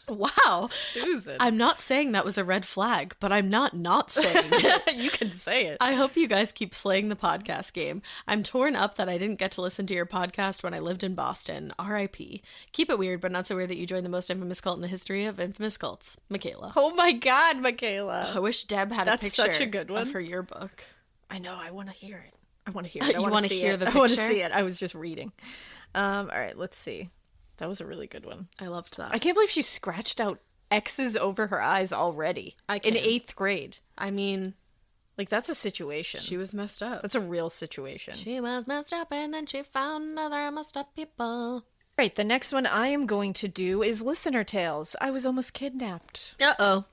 Wow. Susan. I'm not saying that was a red flag, but I'm not saying it. You can say it. I hope you guys keep slaying the podcast game. I'm torn up that I didn't get to listen to your podcast when I lived in Boston. R.I.P. Keep it weird, but not so weird that you joined the most infamous cult in the history of infamous cults. Michaela. Oh my God, Michaela. I wish Deb had That's a picture such a good one. of her yearbook. I know. I want to hear it. I want to hear it. You wanna hear the I want to picture? see it. I was just reading. All right, let's see. That was a really good one. I loved that. I can't believe she scratched out X's over her eyes already. I in can. 8th grade. I mean, Like, that's a situation. she was messed up. That's a real situation. She was messed up and then she found other messed up people. Right, the next one I am going to do is Listener Tales. I was almost kidnapped. Uh-oh.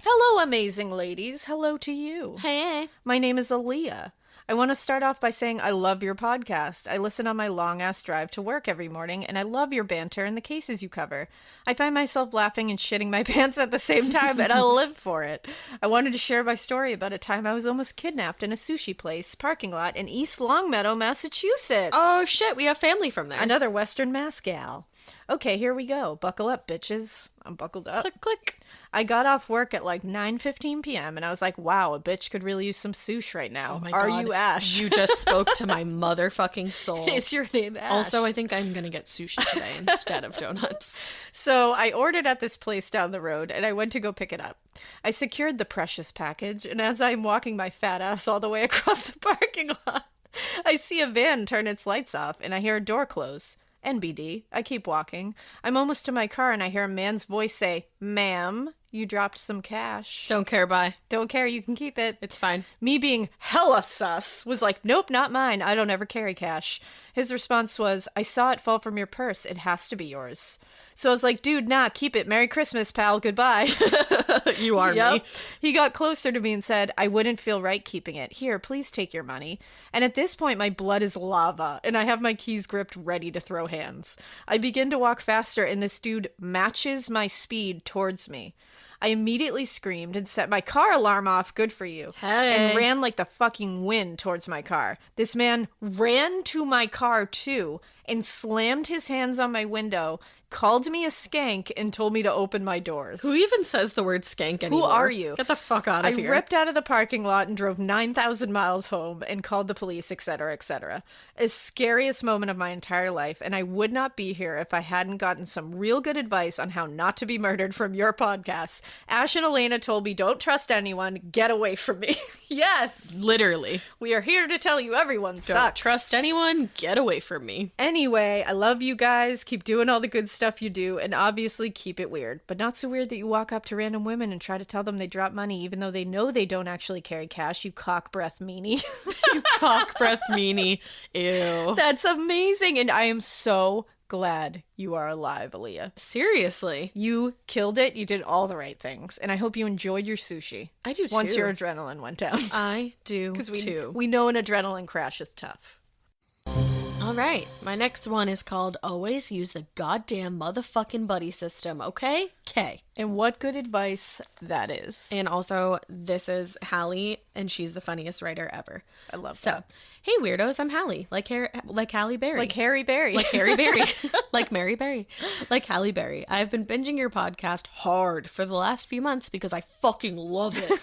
Hello, amazing ladies. Hello to you. Hey. My name is Aaliyah. I want to start off by saying I love your podcast. I listen on my long-ass drive to work every morning, and I love your banter and the cases you cover. I find myself laughing and shitting my pants at the same time, and I live for it. I wanted to share my story about a time I was almost kidnapped in a sushi place parking lot in East Longmeadow, Massachusetts. Oh, shit. We have family from there. Another Western Mass gal. Okay, here we go. Buckle up, bitches. I'm buckled up. Click, click. I got off work at like 9:15 p.m. and I was like, wow, a bitch could really use some sushi right now. Oh my Are God. you Ash? You just spoke to my motherfucking soul. Is your name Ash? Also, I think I'm going to get sushi today instead of donuts. So I ordered at this place down the road and I went to go pick it up. I secured the precious package, and as I'm walking my fat ass all the way across the parking lot, I see a van turn its lights off and I hear a door close. NBD. I keep walking. I'm almost to my car and I hear a man's voice say, "Ma'am, you dropped some cash." Don't care, bye. Don't care, you can keep it. It's fine. Me being hella sus was like, "Nope, not mine. I don't ever carry cash." His response was, "I saw it fall from your purse. It has to be yours." So I was like, "Dude, nah, keep it. Merry Christmas, pal. Goodbye." You are me. He got closer to me and said, "I wouldn't feel right keeping it. Here, please take your money." And at this point, my blood is lava, and I have my keys gripped ready to throw hands. I begin to walk faster, and this dude matches my speed towards me. I immediately screamed and set my car alarm off, good for you, Hey. and ran like the fucking wind towards my car. This man ran to my car too and slammed his hands on my window, called me a skank, and told me to open my doors. Who even says the word skank anymore? Who are you? Get the fuck out of here. I ripped out of the parking lot and drove 9,000 miles home and called the police, etc., etc. A scariest moment of my entire life, and I would not be here if I hadn't gotten some real good advice on how not to be murdered from your podcast. Ash and Alaina told me, don't trust anyone, get away from me. Yes! Literally. We are here to tell you everyone Don't sucks. trust anyone, get away from me. Anyway, I love you guys. Keep doing all the good stuff you do, and obviously keep it weird. But not so weird that you walk up to random women and try to tell them they drop money even though they know they don't actually carry cash, you cock breath meanie. You cock breath meanie. Ew. That's amazing, and I am so glad you are alive, Aaliyah. Seriously. You killed it. You did all the right things, and I hope you enjoyed your sushi. I do too. Once your adrenaline went down. I do Because too. we know an adrenaline crash is tough. All right, my next one is called Always Use the Goddamn Motherfucking Buddy System, okay? Okay. And what good advice that is. And also, this is Hallie, and she's the funniest writer ever. I love So, that. hey weirdos, I'm Hallie, like Halle Berry. Like Harry Berry. Like Harry Berry. Like Mary Berry. Like Halle Berry. I've been binging your podcast hard for the last few months because I fucking love it.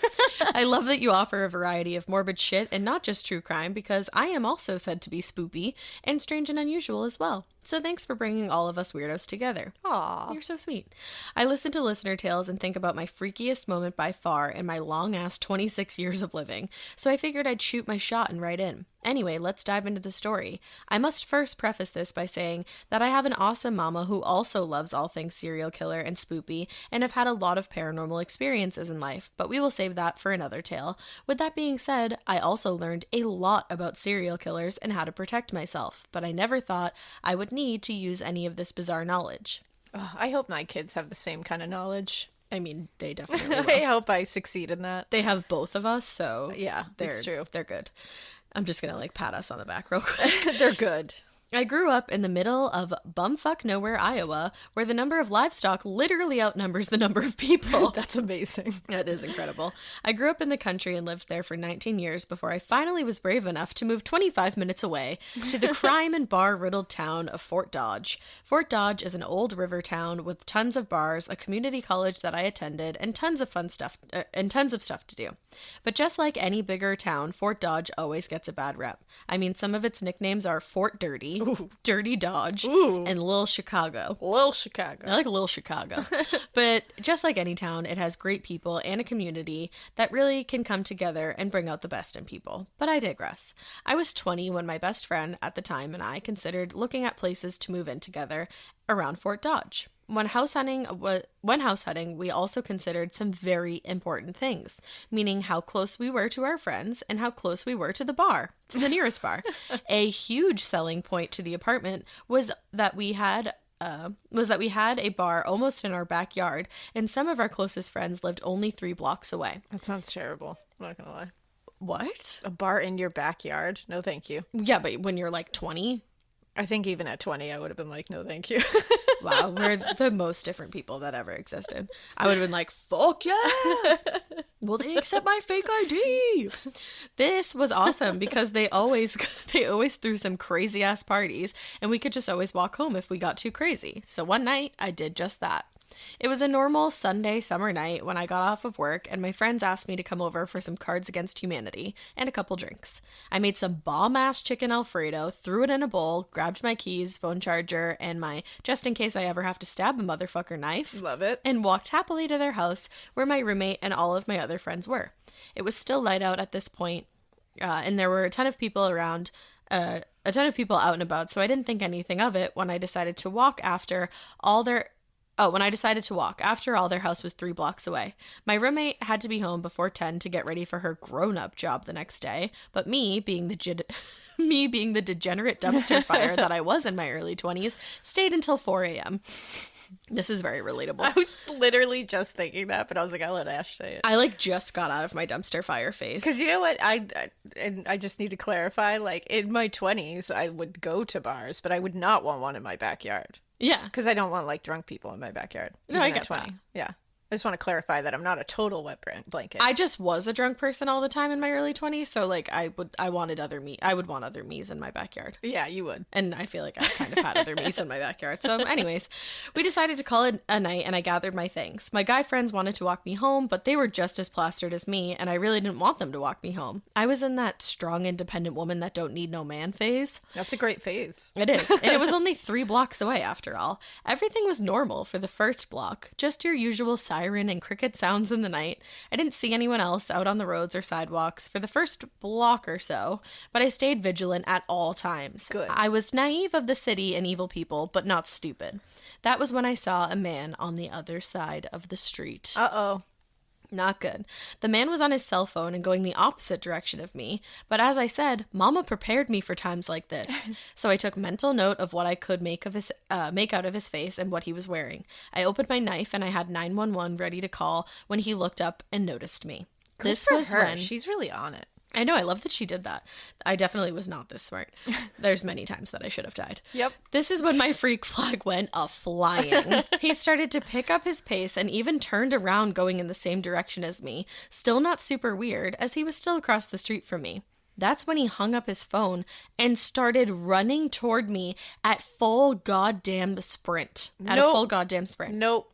I love that you offer a variety of morbid shit and not just true crime, because I am also said to be spoopy and strange and unusual as well. So thanks for bringing all of us weirdos together. Aw, you're so sweet. I listen to listener tales and think about my freakiest moment by far in my long-ass 26 years of living, so I figured I'd shoot my shot and write in. Anyway, let's dive into the story. I must first preface this by saying that I have an awesome mama who also loves all things serial killer and spoopy, and have had a lot of paranormal experiences in life, but we will save that for another tale. With that being said, I also learned a lot about serial killers and how to protect myself, but I never thought I would need to use any of this bizarre knowledge. Oh, I hope my kids have the same kind of knowledge. I mean, they definitely will. I hope I succeed in that. They have both of us, so Yeah, that's true. They're good. I'm just gonna pat us on the back real quick. They're good. I grew up in the middle of bumfuck nowhere, Iowa, where the number of livestock literally outnumbers the number of people. That's amazing. That is incredible. I grew up in the country and lived there for 19 years before I finally was brave enough to move 25 minutes away to the crime and bar-riddled town of Fort Dodge. Fort Dodge is an old river town with tons of bars, a community college that I attended, and tons of stuff to do. But just like any bigger town, Fort Dodge always gets a bad rep. I mean, some of its nicknames are Fort Dirty, Dirty Dodge, and Lil Chicago. Lil Chicago. I like Lil Chicago. But just like any town, it has great people and a community that really can come together and bring out the best in people. But I digress. I was 20 when my best friend at the time and I considered looking at places to move in together around Fort Dodge. When house hunting, we also considered some very important things, meaning how close we were to our friends and how close we were to the nearest bar. A huge selling point to the apartment was that we had a bar almost in our backyard, and some of our closest friends lived only 3 blocks away. That sounds terrible. I'm not gonna lie. What? A bar in your backyard? No, thank you. Yeah, but when you're like 20? I think even at 20, I would have been like, no, thank you. Wow, we're the most different people that ever existed. I would have been like, fuck yeah! Will they accept my fake ID? This was awesome because they always threw some crazy ass parties, and we could just always walk home if we got too crazy. So one night, I did just that. It was a normal Sunday summer night when I got off of work, and my friends asked me to come over for some Cards Against Humanity and a couple drinks. I made some bomb-ass chicken Alfredo, threw it in a bowl, grabbed my keys, phone charger, and my just-in-case I ever have to stab a motherfucker knife. Love it. And walked happily to their house where my roommate and all of my other friends were. It was still light out at this point, and there were a ton of people around, out and about, so I didn't think anything of it when I decided to walk after all their house was 3 blocks away. My roommate had to be home before 10 to get ready for her grown-up job the next day, but me, being the degenerate dumpster fire that I was in my early 20s, stayed until 4 a.m. This is very relatable. I was literally just thinking that, but I was like, I'll let Ash say it. I just got out of my dumpster fire phase. Because you know what? I just need to clarify, like, in my 20s, I would go to bars, but I would not want one in my backyard. Yeah. Because I don't want, like, drunk people in my backyard. No, I even get at that. Yeah. I just want to clarify that I'm not a total wet blanket. I just was a drunk person all the time in my early 20s, so like I would want other me's in my backyard. Yeah, you would. And I feel like I kind of had other me's in my backyard. So anyways, we decided to call it a night and I gathered my things. My guy friends wanted to walk me home, but they were just as plastered as me and I really didn't want them to walk me home. I was in that strong, independent woman that don't need no man phase. That's a great phase. It is. And it was only 3 blocks away after all. Everything was normal for the first block. Just your usual siren and cricket sounds in the night. I didn't see anyone else out on the roads or sidewalks for the first block or so, but I stayed vigilant at all times. Good. I was naive of the city and evil people, but not stupid. That was when I saw a man on the other side of the street. Uh-oh. Not good. The man was on his cell phone and going the opposite direction of me, but as I said, Mama prepared me for times like this. So I took mental note of what I could make out of his face and what he was wearing. I opened my knife and I had 911 ready to call when he looked up and noticed me. This was her. She's really on it. I know, I love that she did that. I definitely was not this smart. There's many times that I should have died. Yep. This is when my freak flag went a-flying. He started to pick up his pace and even turned around going in the same direction as me. Still not super weird, as he was still across the street from me. That's when he hung up his phone and started running toward me at full goddamn sprint. At a full goddamn sprint. Nope.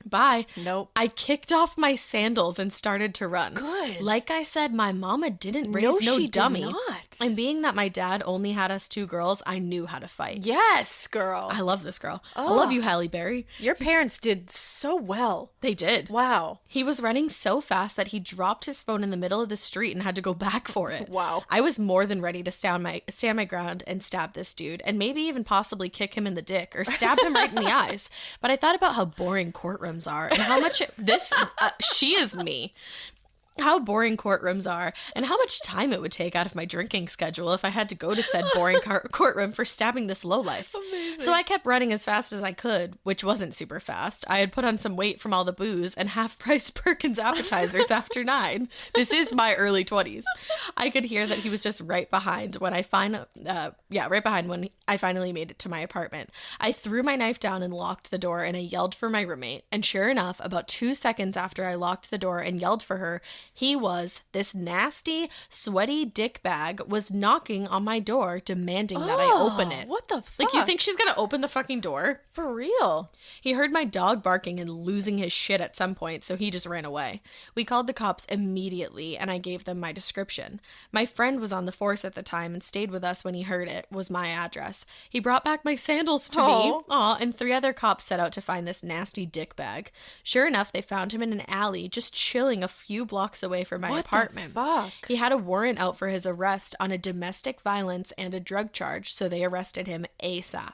Bye. Nope. I kicked off my sandals and started to run. Good. Like I said, my mama didn't raise no she dummy. did not. And being that my dad only had us 2 girls, I knew how to fight. Yes, girl. I love this girl. I love you, Halle Berry. Your parents did so well. They did. Wow. He was running so fast that he dropped his phone in the middle of the street and had to go back for it. Wow. I was more than ready to stand my ground and stab this dude, and maybe even possibly kick him in the dick or stab him right in the eyes. But I thought about how boring courtrooms are and how much she is me. How boring courtrooms are and how much time it would take out of my drinking schedule if I had to go to said boring courtroom for stabbing this lowlife. Amazing. So I kept running as fast as I could, which wasn't super fast. I had put on some weight from all the booze and half-price Perkins appetizers after 9. This is my early 20s. I could hear that he was just right behind when I finally made it to my apartment. I threw my knife down and locked the door, and I yelled for my roommate. And sure enough, about 2 seconds after I locked the door and yelled for her, this nasty, sweaty dick bag was knocking on my door, demanding that I open it. What the fuck? Like, you think she's gonna open the fucking door? For real? He heard my dog barking and losing his shit at some point, so he just ran away. We called the cops immediately, and I gave them my description. My friend was on the force at the time and stayed with us when he heard it, was my address. He brought back my sandals to me. Aw, and 3 other cops set out to find this nasty dick bag. Sure enough, they found him in an alley, just chilling a few blocks away from my apartment. Fuck? He had a warrant out for his arrest on a domestic violence and a drug charge, so they arrested him ASAP.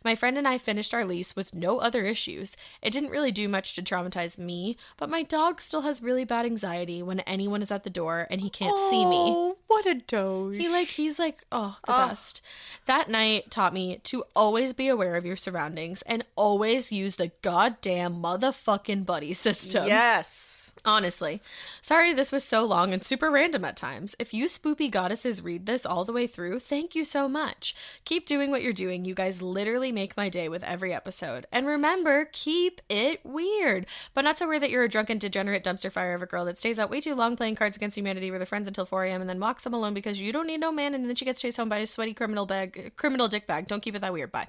My friend and I finished our lease with no other issues. It didn't really do much to traumatize me, but my dog still has really bad anxiety when anyone is at the door and he can't see me. Oh, what a doge. He's like, the best. That night taught me to always be aware of your surroundings and always use the goddamn motherfucking buddy system. Yes. Honestly. Sorry this was so long and super random at times. If you spoopy goddesses read this all the way through, thank you so much. Keep doing what you're doing. You guys literally make my day with every episode. And remember, keep it weird. But not so weird that you're a drunken, degenerate dumpster fire of a girl that stays out way too long playing Cards Against Humanity with her friends until 4 a.m. and then walks them alone because you don't need no man and then she gets chased home by a sweaty criminal dick bag. Don't keep it that weird. Bye.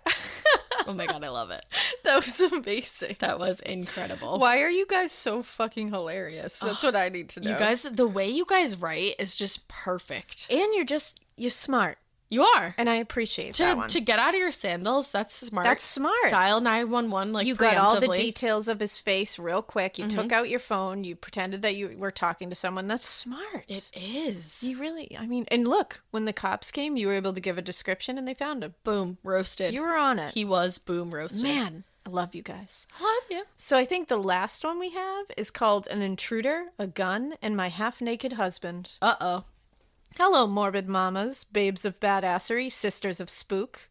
Oh my god, I love it. That was amazing. That was incredible. Why are you guys so fucking hilarious? That's what I need to know. You guys, the way you guys write is just perfect. And you're smart. You are. And I appreciate that one. To get out of your sandals, that's smart. That's smart. Dial 911 like you got all the details of his face real quick. You took out your phone. You pretended that you were talking to someone. That's smart. It is. You really, and look, when the cops came, you were able to give a description and they found him. Boom, roasted. You were on it. He was boom roasted. Man, I love you guys. Love you. So I think the last one we have is called An Intruder, a Gun, and My Half-Naked Husband. Uh-oh. Hello, morbid mamas, babes of badassery, sisters of spook.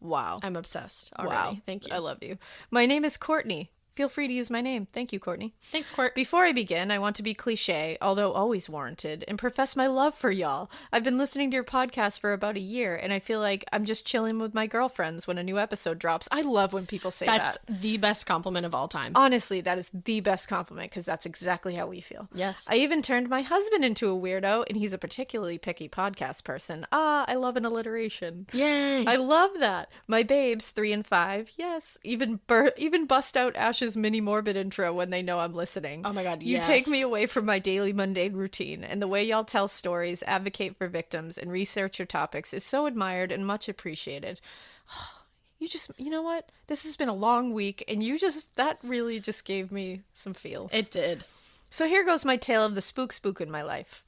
Wow. I'm obsessed already. Wow. Thank you. I love you. My name is Courtney. Feel free to use my name. Thank you, Courtney. Thanks, Court. Before I begin, I want to be cliche, although always warranted, and profess my love for y'all. I've been listening to your podcast for about a year, and I feel like I'm just chilling with my girlfriends when a new episode drops. I love when people say That's that. the best compliment of all time. Honestly, that is the best compliment, because that's exactly how we feel. Yes. I even turned my husband into a weirdo, and he's a particularly picky podcast person. I love an alliteration. Yay. I love that. My babes, 3 and 5, yes, even bust out Ash's mini morbid intro when they know I'm listening. Oh my God, You yes. take me away from my daily mundane routine, and the way y'all tell stories, advocate for victims, and research your topics is so admired and much appreciated. You know what? This has been a long week, and that really just gave me some feels. It did. So here goes my tale of the spook in my life.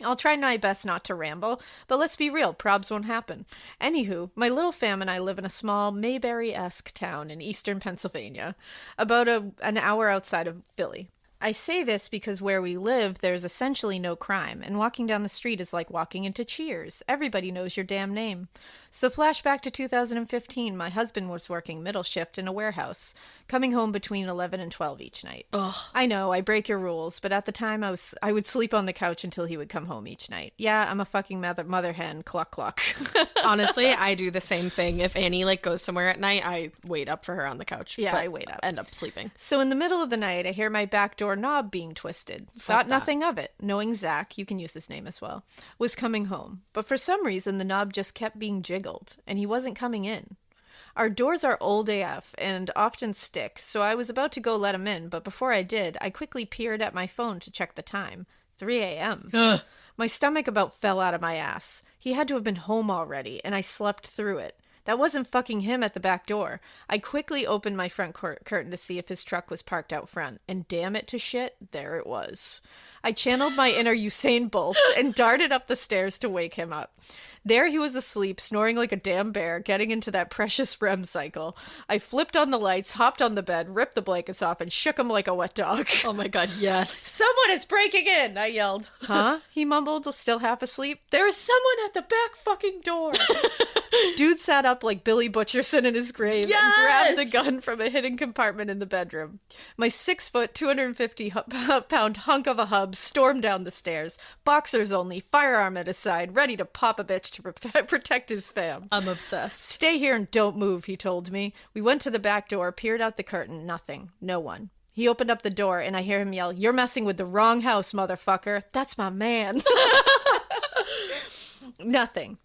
I'll try my best not to ramble, but let's be real, probs won't happen. Anywho, my little fam and I live in a small Mayberry-esque town in eastern Pennsylvania, about an hour outside of Philly. I say this because where we live, there's essentially no crime, and walking down the street is like walking into Cheers. Everybody knows your damn name. So flashback to 2015, my husband was working middle shift in a warehouse, coming home between 11 and 12 each night. Ugh. I know, I break your rules, but at the time I would sleep on the couch until he would come home each night. Yeah, I'm a fucking mother hen, cluck cluck. Honestly, I do the same thing. If Annie goes somewhere at night, I wait up for her on the couch. Yeah, but I wait up. End up sleeping. So in the middle of the night, I hear my back door knob being twisted. Thought nothing of it, knowing Zach, you can use his name as well, was coming home. But for some reason, the knob just kept being jiggled, and he wasn't coming in. Our doors are old AF and often stick, so I was about to go let him in, but before I did, I quickly peered at my phone to check the time. 3 a.m. My stomach about fell out of my ass. He had to have been home already, and I slept through it. That wasn't fucking him at the back door. I quickly opened my front curtain to see if his truck was parked out front, and damn it to shit, there it was. I channeled my inner Usain Bolt and darted up the stairs to wake him up. There he was asleep, snoring like a damn bear, getting into that precious REM cycle. I flipped on the lights, hopped on the bed, ripped the blankets off, and shook him like a wet dog. Oh my God, yes. Someone is breaking in, I yelled. Huh? He mumbled, still half asleep. There is someone at the back fucking door. Dude sat up like Billy Butcherson in his grave and grabbed the gun from a hidden compartment in the bedroom. My 6-foot, 250-pound hunk of a hub stormed down the stairs, boxers only, firearm at his side, ready to pop a bitch to protect his fam. I'm obsessed. Stay here and don't move, he told me. We went to the back door, peered out the curtain, nothing, no one. He opened up the door and I hear him yell, "You're messing with the wrong house, motherfucker. That's my man." Nothing.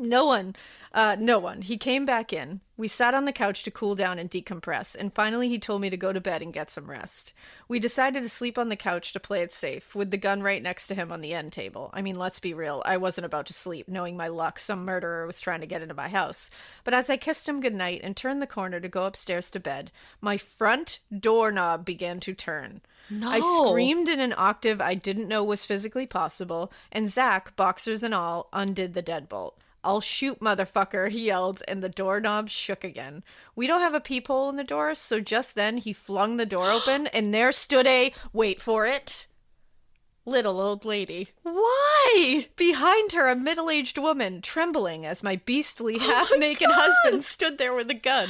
No one. He came back in. We sat on the couch to cool down and decompress, and finally he told me to go to bed and get some rest. We decided to sleep on the couch to play it safe, with the gun right next to him on the end table. I mean, let's be real, I wasn't about to sleep, knowing my luck some murderer was trying to get into my house. But as I kissed him goodnight and turned the corner to go upstairs to bed, my front doorknob began to turn. No. I screamed in an octave I didn't know was physically possible, and Zach, boxers and all, undid the deadbolt. "I'll shoot, motherfucker," he yelled, and the doorknob shook again. We don't have a peephole in the door, so just then he flung the door open, and there stood wait for it, little old lady. Why? Behind her, a middle-aged woman, trembling as my beastly, half-naked husband stood there with a gun.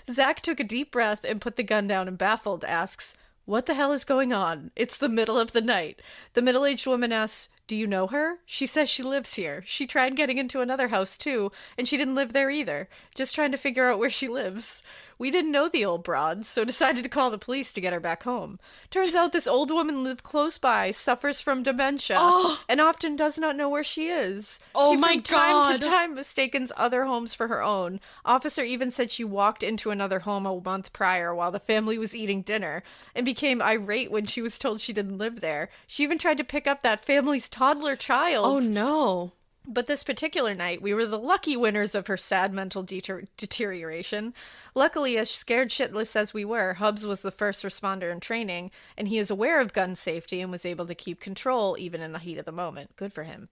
Zach took a deep breath and put the gun down and baffled asks, "What the hell is going on? It's the middle of the night." The middle-aged woman asks, "Do you know her? She says she lives here. She tried getting into another house too, and she didn't live there either. Just trying to figure out where she lives." We didn't know the old broad, so decided to call the police to get her back home. Turns out this old woman lived close by, suffers from dementia, and often does not know where she is. Oh She my from time to God. time mistakens other homes for her own. Officer even said she walked into another home a month prior while the family was eating dinner, and became irate when she was told she didn't live there. She even tried to pick up that family's toddler child. Oh no. But this particular night, we were the lucky winners of her sad mental deterioration. Luckily, as scared shitless as we were, Hubs was the first responder in training, and he is aware of gun safety and was able to keep control even in the heat of the moment. Good for him.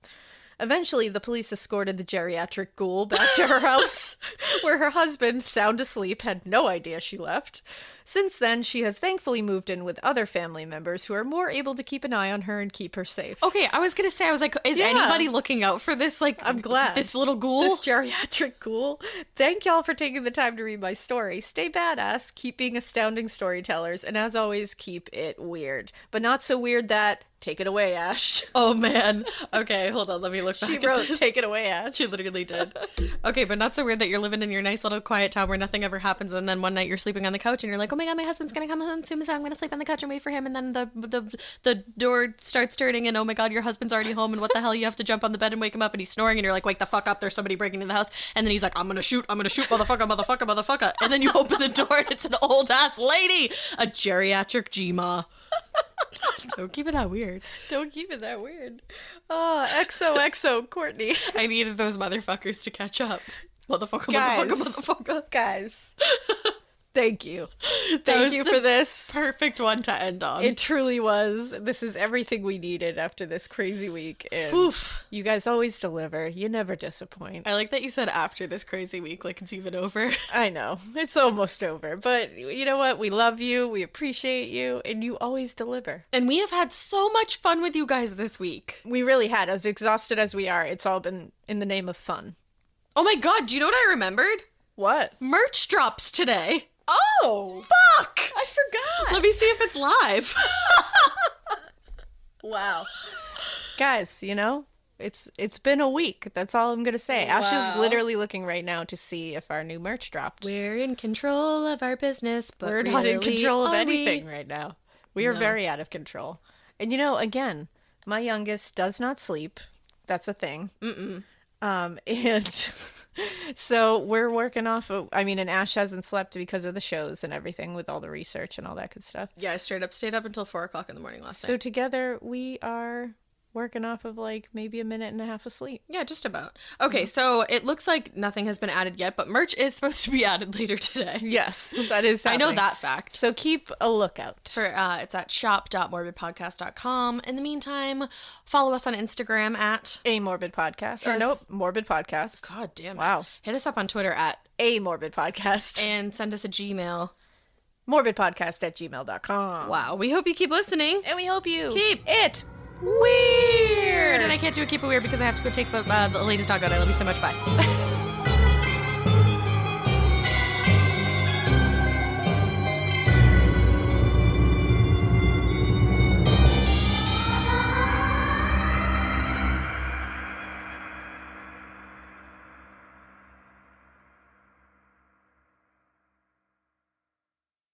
Eventually, the police escorted the geriatric ghoul back to her house, where her husband, sound asleep, had no idea she left. Since then, she has thankfully moved in with other family members who are more able to keep an eye on her and keep her safe. Okay, I was gonna say, I was like, is anybody looking out for this, like, I'm glad. this little ghoul? This geriatric ghoul. Thank y'all for taking the time to read my story. Stay badass, keep being astounding storytellers, and as always, keep it weird. But not so weird that... Take it away, Ash. Oh, man. Okay, hold on. Let me look back. She wrote, take it away, Ash. She literally did. Okay, but not so weird that you're living in your nice little quiet town where nothing ever happens, and then one night you're sleeping on the couch and you're like, oh my god, my husband's gonna come home soon, so I'm gonna sleep on the couch and wait for him, and then the door starts turning, and oh my god, your husband's already home, and what the hell, you have to jump on the bed and wake him up, and he's snoring, and you're like, wake the fuck up, there's somebody breaking into the house, and then he's like, I'm gonna shoot, motherfucker, and then you open the door and it's an old ass lady, a geriatric G-ma. Don't keep it that weird. Don't keep it that weird. Oh, XOXO, Courtney. I needed those motherfuckers to catch up. Motherfucker. Guys. Thank you. Thank you for this. Perfect one to end on. It truly was. This is everything we needed after this crazy week. And Oof. You guys always deliver. You never disappoint. I like that you said after this crazy week, like it's even over. I know. It's almost over. But you know what? We love you. We appreciate you. And you always deliver. And we have had so much fun with you guys this week. We really had. As exhausted as we are, it's all been in the name of fun. Oh my god, do you know what I remembered? What? Merch drops today. Oh! Fuck! I forgot! Let me see if it's live. Wow. Guys, you know, it's been a week. That's all I'm going to say. Wow. Ash is literally looking right now to see if our new merch dropped. We're in control of our business, but we're not in control of are anything we? right now. We are very out of control. And you know, again, my youngest does not sleep. That's a thing. And so we're working off of, and Ash hasn't slept because of the shows and everything with all the research and all that good stuff. Yeah, I straight up stayed up until 4 o'clock in the morning last So night. together we are working off of like maybe a minute and a half of sleep. Yeah, just about. Okay, so it looks like nothing has been added yet, but merch is supposed to be added later today. Yes, that is I know happening. that fact. So keep a lookout. For it's at shop.morbidpodcast.com. In the meantime, follow us on Instagram at A Morbid Podcast. Or Yes. nope, Morbid Podcast. God damn it. Wow. Hit us up on Twitter at A Morbid Podcast. and send us a Gmail. Morbidpodcast@gmail.com. Wow. We hope you keep listening. And we hope you Keep it weird. And I can't do a keep it weird because I have to go take the latest dog out. I love you so much. Bye.